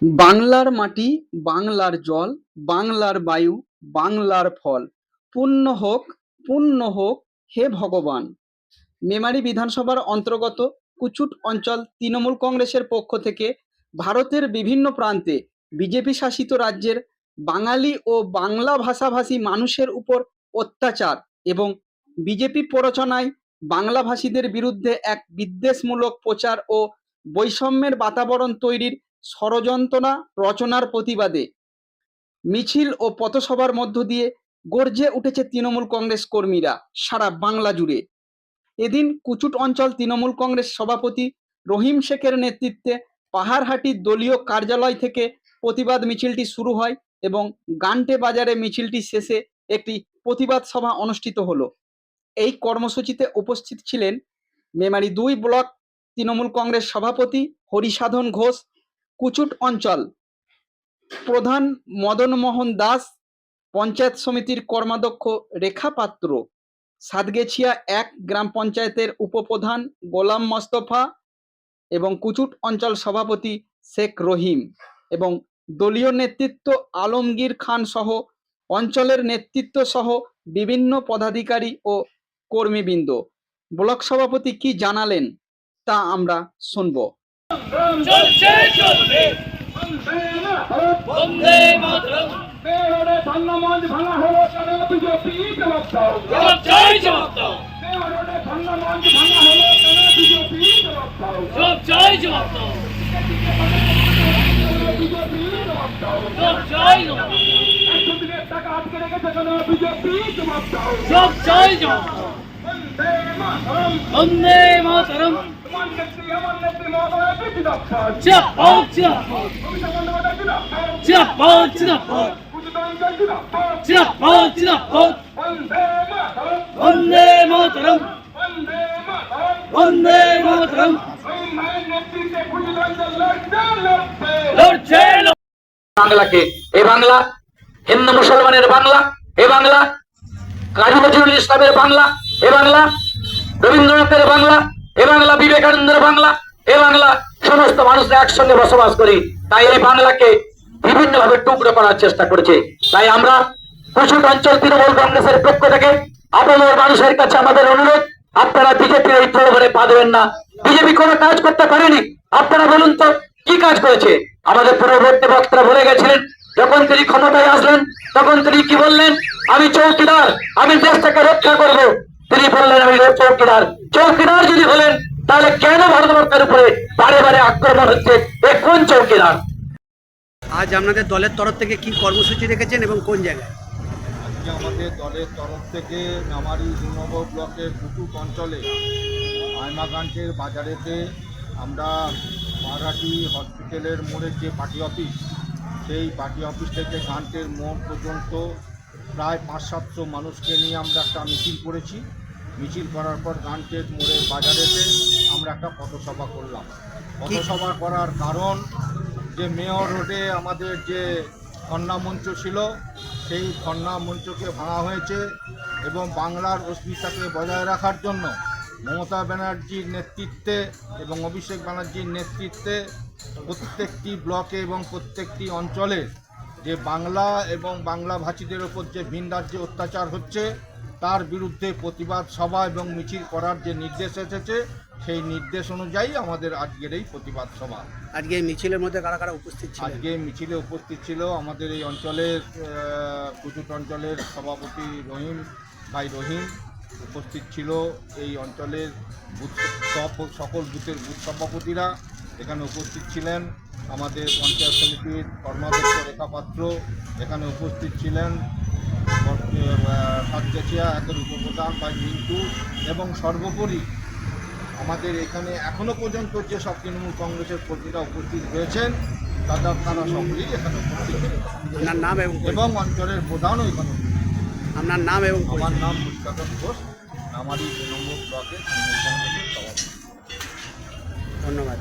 বাংলার মাটি, বাংলার জল, বাংলার বায়ু, বাংলার ফল, পূর্ণ হোক হে ভগবান। মেমারি বিধানসভার অন্তর্গত কুচুট অঞ্চল তৃণমূল কংগ্রেসের পক্ষ থেকে ভারতের বিভিন্ন প্রান্তে বিজেপি শাসিত রাজ্যের বাঙালি ও বাংলা ভাষাভাষী মানুষের উপর অত্যাচার এবং বিজেপি প্ররোচনায় বাংলাভাষীদের বিরুদ্ধে এক বিদ্বেষমূলক প্রচার ও বৈষম্যের বাতাবরণ তৈরির ষড়যন্ত্র রচনার প্রতিবাদে মিছিল ও পথসভার মধ্য দিয়ে গর্জে উঠেছে তৃণমূল কংগ্রেস কর্মীরা সারা বাংলা জুড়ে। এদিন কুচুট অঞ্চল তৃণমূল কংগ্রেস সভাপতি রহিম শেখের নেতৃত্বে পাহাড়হাটির দলীয় কার্যালয় থেকে প্রতিবাদ মিছিলটি শুরু হয় এবং গান্টে বাজারে মিছিলটি শেষে একটি প্রতিবাদ সভা অনুষ্ঠিত হলো। এই কর্মসূচিতে উপস্থিত ছিলেন মেমারি ২ ব্লক তৃণমূল কংগ্রেস সভাপতি হরিসাধন ঘোষ, কুচুট অঞ্চল প্রধান মদন মোহন দাস, পঞ্চায়েত সমিতির কর্মাধ্যক্ষ রেখা পাত্র, সাতগেছিয়া ১ গ্রাম পঞ্চায়েতের উপপ্রধান গোলাম মোস্তফা এবং কুচুট অঞ্চল সভাপতি শেখ রহিম এবং দলীয় নেতৃত্ব আলমগীর খান সহ অঞ্চলের নেতৃত্ব সহ বিভিন্ন পদাধিকারী ও কর্মীবৃন্দ। ব্লক সভাপতি কি জানালেন তা আমরা শুনব। বন্দে মাতরম। জিন্দাবাদ জিন্দাবাদ জিন্দাবাদ জিন্দাবাদ জিন্দাবাদ। বন্দে মাতরম বন্দে মাতরম। বাংলাকে এ বাংলা হিন্দু মুসলমানের বাংলা, এ বাংলা কাজী নজরুল ইসলামের বাংলা, এ বাংলা রবীন্দ্রনাথের বাংলা, এ বাংলা বিবেকানন্দের বাংলা, এ বাংলা সমস্ত মানুষরা একসঙ্গে বসবাস করি। তাই এই বাংলাকে বিভিন্ন ভাবে টুকরো করার চেষ্টা করেছে। তাই আমরা কুচুট অঞ্চল তৃণমূল কংগ্রেসের পক্ষ থেকে আপনাদের মানুষের কাছে আমাদের অনুরোধ, আপনারা বিজেপির এই প্রলোভনে পা দেবেন না। বিজেপি কোনো কাজ করতে পারেনি। আপনারা বলুন তো কি কাজ করেছে? আমাদের পূর্ববর্তী বক্তারা বলে গেছিলেন, যখন তিনি ক্ষমতায় আসলেন তখন তিনি কি বললেন? আমি চৌকিদার, আমি দেশটাকে রক্ষা করব। তিনি বললেন আমি চৌকিদার। চৌকিদার যদি হলেন তাহলে কেন ভারতবর্ষের উপরে বারে বারে আক্রমণ হচ্ছে? এ কোন চৌকিদার? আজ আপনাদের দলের তরফ থেকে কি কর্মসূচি রেখেছেন এবং কোন জায়গায়? আজকে আমাদের দলের তরফ থেকে মেমারি ২ নম্বর ব্লকের কুচুট অঞ্চলে আয়মাগান্টের বাজারেতে আমরা পাহাড়হাটি হসপিটালের মোড়ের যে পার্টি অফিস, সেই পার্টি অফিস থেকে গান্টের মোড় পর্যন্ত প্রায় ৫০০-৭০০ মানুষকে নিয়ে আমরা একটা মিছিল করেছি। মিছিল করার পর গান্টের মোড়ের বাজারেতে আমরা একটা পথসভা করলাম। পথসভা করার কারণ যে মেয়র রোডে আমাদের যে ধর্ণা মঞ্চ ছিল, সেই ধর্ণা মঞ্চকে ভাঙা হয়েছে এবং বাংলার অস্মিতাকে বজায় রাখার জন্য মমতা ব্যানার্জির নেতৃত্বে এবং অভিষেক ব্যানার্জির নেতৃত্বে প্রত্যেকটি ব্লকে এবং প্রত্যেকটি অঞ্চলে যে বাংলা এবং বাংলাভাষীদের ওপর যে ভিন রাজ্যে অত্যাচার হচ্ছে তার বিরুদ্ধে প্রতিবাদ সভা এবং মিছিল করার যে নির্দেশ এসেছে, সেই নির্দেশ অনুযায়ী আমাদের আজকের এই প্রতিবাদ সভা। আজকে এই মিছিলের মধ্যে কারা কারা উপস্থিত ছিল? আজকে মিছিলে উপস্থিত ছিল আমাদের এই অঞ্চলের কুচুট অঞ্চলের সভাপতি রহিম ভাই রহিম, উপস্থিত ছিল এই অঞ্চলের বুথ সকল বুথের বুথ সভাপতিরা, এখানে উপস্থিত ছিলেন আমাদের পঞ্চায়েত সমিতির কর্মাধ্যক্ষ রেখা পাত্র, এখানে উপস্থিত ছিলেন সাতগেছিয়া ১-এর উপপ্রধান ভাই মিন্টু, এবং সর্বোপরি আমাদের এখানে এখনো পর্যন্ত যে সব তৃণমূল কংগ্রেসের কর্মীরা উপস্থিত হয়েছেন তারা সকলেই এখানে উপস্থিত আপনার নাম এবং অঞ্চলের প্রধানও এখানে। আপনার নাম এবং আমার নাম হরিসাধন ঘোষ, আমারই ২ নম্বর ব্লকের তৃণমূল কংগ্রেসের সভাপতি। ধন্যবাদ।